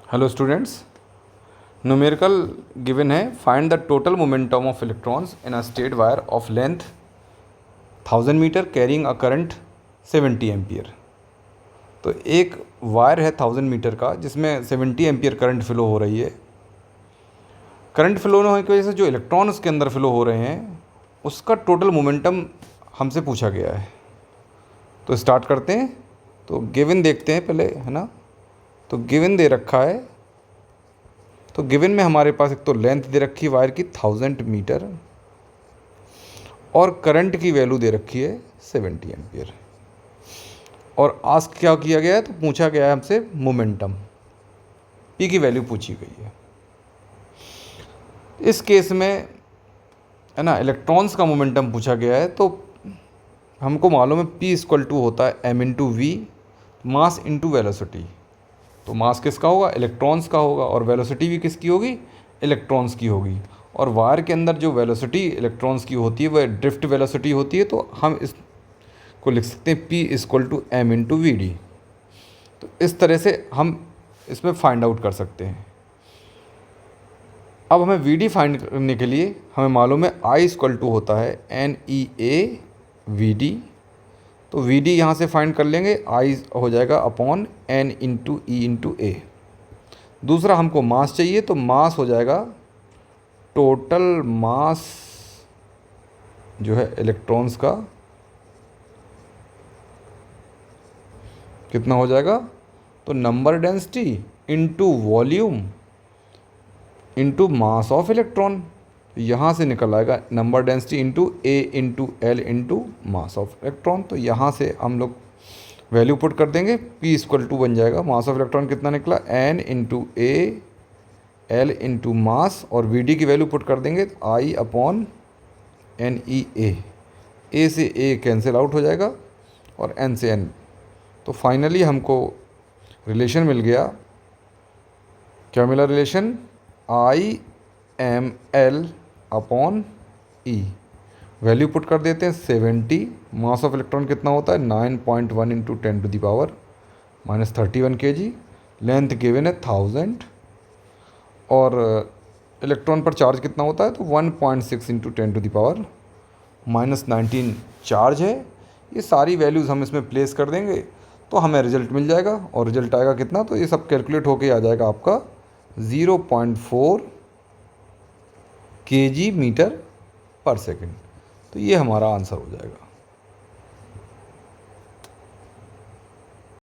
Hello students, numerical given है find the total momentum of electrons in a state wire of length 1000 metre carrying a current 70 ampere. तो एक wire है 1000 metre का जिसमें 70 ampere current flow हो रही है। करंट फ्लो होने की वजह से जो इलेक्ट्रॉन उसके अंदर फ्लो हो रहे हैं उसका टोटल मोमेंटम हमसे पूछा गया है। तो स्टार्ट करते हैं। तो गिवन देखते हैं पहले, है ना। तो गिवन दे रखा है, तो गिवन में हमारे पास एक तो लेंथ दे रखी है वायर की 1000 मीटर और करंट की वैल्यू दे रखी है 70 एम्पियर। और आस्क क्या किया गया है, तो पूछा गया है हमसे मोमेंटम, पी की वैल्यू पूछी गई है। इस केस में, है ना, इलेक्ट्रॉन्स का मोमेंटम पूछा गया है। तो हमको मालूम है पी इक्वल टू होता है M into V, mass into velocity. तो मास किसका होगा, इलेक्ट्रॉन्स का होगा, और वेलोसिटी भी किसकी होगी, इलेक्ट्रॉन्स की होगी। और वायर के अंदर जो वेलोसिटी इलेक्ट्रॉन्स की होती है वह ड्रिफ्ट वेलोसिटी होती है। तो हम इसको लिख सकते हैं P equal to M into V D. तो इस तरह से हम इसमें फाइंड आउट कर सकते हैं। अब हमें वी डी फाइंड करने के लिए हमें मालूम है आई इक्वल टू होता है N E A V D. तो वी डी यहाँ से फाइंड कर लेंगे, आई हो जाएगा upon N into E into A. दूसरा हमको मास चाहिए, तो मास हो जाएगा टोटल मास जो है इलेक्ट्रॉन्स का कितना हो जाएगा, तो number density into volume into mass of electron. यहाँ से निकल आएगा number density into A into L into mass of electron. तो यहाँ से हम लोग वैल्यू पुट कर देंगे, पी इक्वल टू बन जाएगा मास ऑफ इलेक्ट्रॉन कितना निकला, N into A L into mass, और वी डी की वैल्यू पुट कर देंगे आई अपॉन एन ई ए से ए कैंसिल आउट हो जाएगा और एन से एन। तो फाइनली हमको रिलेशन मिल गया। क्या मिला relation, I am L upon E. Value put कर देते हैं 70। मास ऑफ इलेक्ट्रॉन कितना होता है 9.1 इंटू 10⁻³ kg। लेंथ गिवन है 1000 और इलेक्ट्रॉन पर चार्ज कितना होता है, तो 1.6 इंटू 10⁻⁻19 चार्ज है। ये सारी वैल्यूज़ हम इसमें प्लेस कर देंगे तो हमें रिजल्ट मिल जाएगा। और रिजल्ट आएगा कितना, तो ये सब कैलकुलेट होके आ जाएगा आपका 0.4 kg मीटर पर सेकेंड। तो ये हमारा आंसर हो जाएगा।